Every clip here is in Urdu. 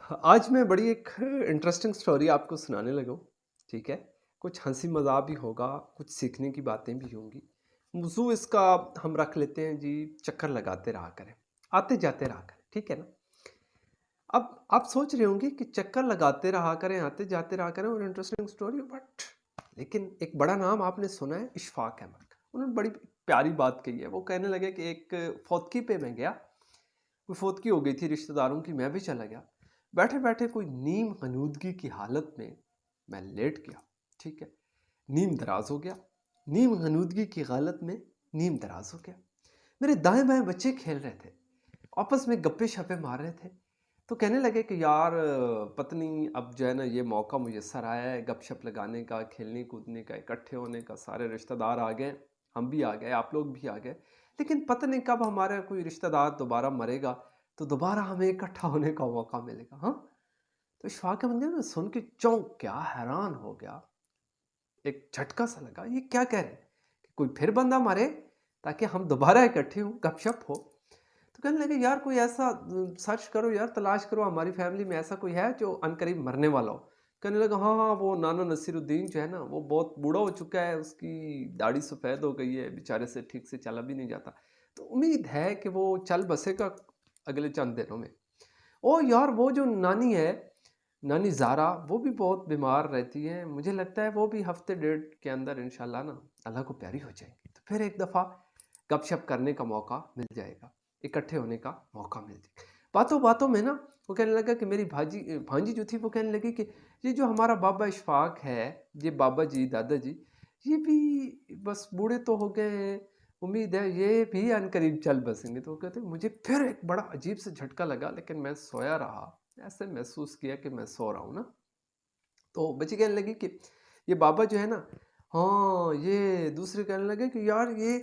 آج میں بڑی ایک انٹرسٹنگ سٹوری آپ کو سنانے لگا ہوں، ٹھیک ہے؟ کچھ ہنسی مذاق بھی ہوگا، کچھ سیکھنے کی باتیں بھی ہوں گی۔ موضوع اس کا ہم رکھ لیتے ہیں جی، چکر لگاتے رہا کریں، آتے جاتے رہا کریں، ٹھیک ہے نا؟ اب آپ سوچ رہے ہوں گے کہ چکر لگاتے رہا کریں، آتے جاتے رہا کریں اور انٹرسٹنگ سٹوری، بٹ لیکن ایک بڑا نام آپ نے سنا ہے، اشفاق احمد کا۔ انہوں نے بڑی پیاری بات کہی ہے۔ وہ کہنے لگے کہ ایک فوتکی پہ میں گیا، کوئی فوتکی ہو گئی تھی رشتہ داروں کی، میں بھی چلا گیا۔ بیٹھے بیٹھے کوئی نیم غنودگی کی حالت میں لیٹ گیا، ٹھیک ہے؟ نیم دراز ہو گیا، نیم غنودگی کی حالت میں نیم دراز ہو گیا۔ میرے دائیں بائیں بچے کھیل رہے تھے، آپس میں گپے شپے مار رہے تھے، تو کہنے لگے کہ یار پتہ نہیں اب جو ہے نا یہ موقع میسر آیا ہے گپ شپ لگانے کا، کھیلنے کودنے کا، اکٹھے ہونے کا، سارے رشتہ دار آ گئے، ہم بھی آ گئے، آپ لوگ بھی آ گئے، لیکن پتہ نہیں کب ہمارا کوئی رشتہ دار دوبارہ مرے گا تو دوبارہ ہمیں اکٹھا ہونے کا موقع ملے گا۔ ہاں، تو اشفاق احمد نے سن کے چونک گیا، حیران ہو گیا، ایک جھٹکا سا لگا، یہ کیا کہہ رہے ہیں کہ کوئی پھر بندہ مرے تاکہ ہم دوبارہ اکٹھے ہوں، گپ شپ ہو؟ تو کہنے لگے یار کوئی ایسا سرچ کرو یار، تلاش کرو، ہماری فیملی میں ایسا کوئی ہے جو عنقریب مرنے والا ہو۔ کہنے لگا ہاں ہاں، وہ نانا نصیر الدین جو ہے نا، وہ بہت بوڑھا ہو چکا ہے، اس کی داڑھی سفید ہو گئی ہے، بیچارے سے ٹھیک سے چلا بھی نہیں جاتا، تو امید ہے کہ وہ چل بسے گا اگلے چند دنوں میں۔ او یار وہ جو نانی ہے، نانی زارا، وہ بھی بہت بیمار رہتی ہیں، مجھے لگتا ہے وہ بھی ہفتے ڈیڑھ کے اندر انشاءاللہ نا اللہ کو پیاری ہو جائیں گی، تو پھر ایک دفعہ گپ شپ کرنے کا موقع مل جائے گا، اکٹھے ہونے کا موقع مل جائے گا۔ باتوں باتوں میں نا وہ کہنے لگا کہ میری بھانجی جو تھی وہ کہنے لگی کہ یہ جو ہمارا بابا اشفاق ہے، یہ بابا جی، دادا جی، یہ بھی بس بوڑھے تو ہو گئے ہیں، امید ہے یہ بھی عنقریب چل بسیں گے۔ تو وہ کہتے ہیں مجھے پھر ایک بڑا عجیب سے جھٹکا لگا، لیکن میں سویا رہا، ایسے محسوس کیا کہ میں سو رہا ہوں نا۔ تو بچی کہنے لگی کہ یہ بابا جو ہے نا، ہاں، یہ دوسرے کہنے لگے کہ یار یہ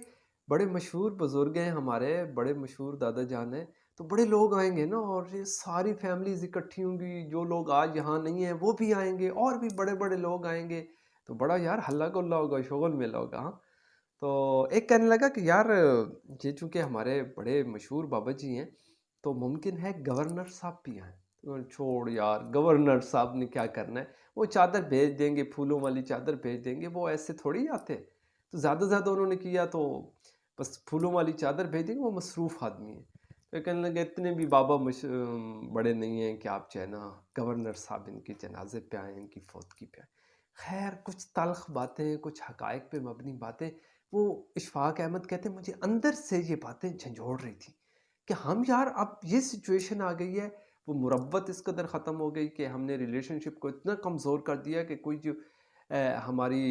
بڑے مشہور بزرگ ہیں ہمارے، بڑے مشہور دادا جان ہیں، تو بڑے لوگ آئیں گے نا، اور یہ ساری فیملیز اکٹھی ہوں گی، جو لوگ آج یہاں نہیں ہیں وہ بھی آئیں گے، اور بھی بڑے بڑے لوگ آئیں گے، تو بڑا یار ہلہ گلا ہوگا، شغل میلہ ہوگا۔ ہاں، تو ایک کہنے لگا کہ یار یہ چونکہ ہمارے بڑے مشہور بابا جی ہیں تو ممکن ہے گورنر صاحب بھی آئیں۔ تو چھوڑ یار، گورنر صاحب نے کیا کرنا ہے، وہ چادر بھیج دیں گے، پھولوں والی چادر بھیج دیں گے، وہ ایسے تھوڑی آتے۔ تو زیادہ زیادہ انہوں نے کیا تو بس پھولوں والی چادر بھیج دیں گے، وہ مصروف آدمی ہیں۔ تو کہنے لگے اتنے بھی بابا بڑے نہیں ہیں کہ آپ جو ہے نا گورنر صاحب ان کے جنازے پہ آئیں، ان کی فوتگی پہ آئیں۔ خیر کچھ تلخ باتیں، کچھ حقائق پہ مبنی باتیں، وہ اشفاق احمد کہتے ہیں مجھے اندر سے یہ باتیں جھنجھوڑ رہی تھی کہ ہم یار اب یہ سچویشن آ گئی ہے، وہ مربت اس قدر ختم ہو گئی کہ ہم نے ریلیشن شپ کو اتنا کمزور کر دیا کہ کوئی جو ہماری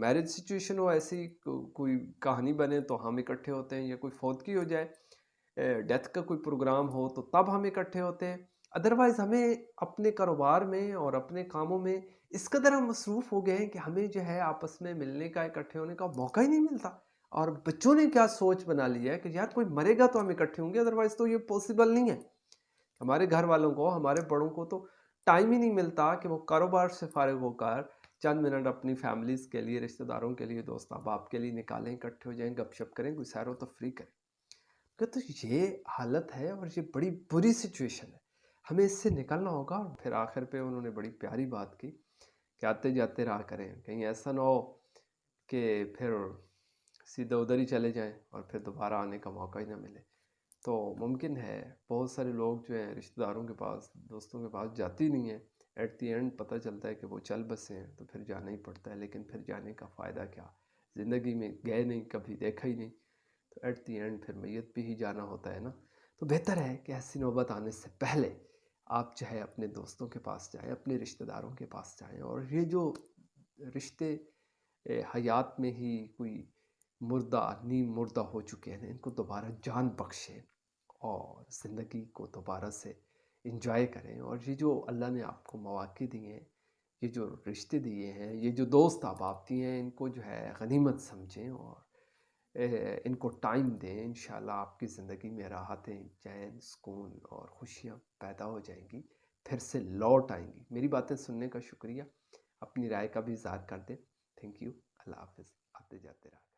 میرج سچویشن ہو، ایسی کوئی کہانی بنے تو ہم اکٹھے ہوتے ہیں، یا کوئی فوتگی ہو جائے، ڈیتھ کا کوئی پروگرام ہو تو تب ہم اکٹھے ہوتے ہیں، ادروائز ہمیں اپنے کاروبار میں اور اپنے کاموں میں اس قدر ہم مصروف ہو گئے ہیں کہ ہمیں جو ہے آپس میں ملنے کا، اکٹھے ہونے کا موقع ہی نہیں ملتا۔ اور بچوں نے کیا سوچ بنا لی ہے کہ یار کوئی مرے گا تو ہم اکٹھے ہوں گے، ادروائز تو یہ پاسبل نہیں ہے۔ ہمارے گھر والوں کو، ہمارے بڑوں کو تو ٹائم ہی نہیں ملتا کہ وہ کاروبار سے فارغ ہو کر چند منٹ اپنی فیملیز کے لیے، رشتہ داروں کے لیے، دوست احباب کے لیے نکالیں، اکٹھے ہو جائیں، گپ شپ کریں، کوئی سیر و تفریح کریں۔ کہ تو یہ حالت ہے اور یہ بڑی بری سچویشن ہے، ہمیں اس سے نکلنا ہوگا۔ اور پھر آخر پہ انہوں نے بڑی پیاری بات کی کہ آتے جاتے رہا کریں، کہیں ایسا نہ ہو کہ پھر سیدھا ادھر ہی چلے جائیں اور پھر دوبارہ آنے کا موقع ہی نہ ملے۔ تو ممکن ہے بہت سارے لوگ جو ہیں رشتہ داروں کے پاس، دوستوں کے پاس جاتی نہیں ہیں، ایٹ دی اینڈ پتہ چلتا ہے کہ وہ چل بسے ہیں، تو پھر جانا ہی پڑتا ہے، لیکن پھر جانے کا فائدہ کیا، زندگی میں گئے نہیں، کبھی دیکھا ہی نہیں، تو ایٹ دی اینڈ پھر میت پہ ہی جانا ہوتا ہے نا۔ تو بہتر ہے کہ ایسی نوبت آنے سے پہلے آپ چاہے اپنے دوستوں کے پاس جائیں، اپنے رشتہ داروں کے پاس جائیں، اور یہ جو رشتے حیات میں ہی کوئی مردہ، نیم مردہ ہو چکے ہیں، ان کو دوبارہ جان بخشیں اور زندگی کو دوبارہ سے انجوائے کریں۔ اور یہ جو اللہ نے آپ کو مواقع دیے ہیں، یہ جو رشتے دیے ہیں، یہ جو دوست احباب دیے ہیں، ان کو جو ہے غنیمت سمجھیں اور ان کو ٹائم دیں۔ انشاءاللہ آپ کی زندگی میں راحتیں، چین، سکون اور خوشیاں پیدا ہو جائیں گی، پھر سے لوٹ آئیں گی۔ میری باتیں سننے کا شکریہ، اپنی رائے کا بھی اظہار کر دیں۔ تھینک یو، اللہ حافظ، آتے جاتے رہا۔